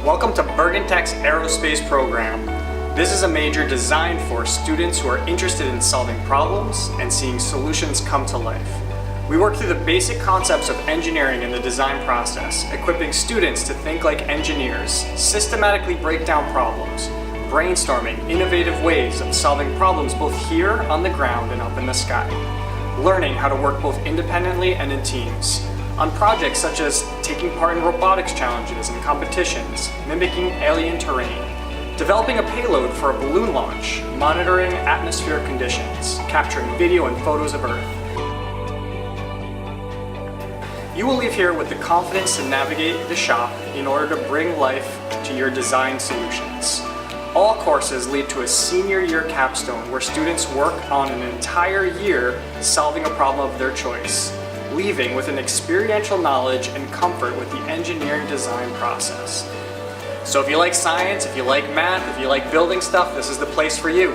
Welcome to Bergen Tech's Aerospace program. This is a major designed for students who are interested in solving problems and seeing solutions come to life. We work through the basic concepts of engineering in the design process, equipping students to think like engineers, systematically break down problems, brainstorming innovative ways of solving problems both here on the ground and up in the sky, learning how to work both independently and in teams, on projects such as taking part in robotics challenges and competitions, mimicking alien terrain, developing a payload for a balloon launch, monitoring atmospheric conditions, capturing video and photos of Earth. You will leave here with the confidence to navigate the shop in order to bring life to your design solutions. All courses lead to a senior year capstone where students work on an entire year solving a problem of their choice, leaving with an experiential knowledge and comfort with the engineering design process. So if you like science, if you like math, if you like building stuff, this is the place for you.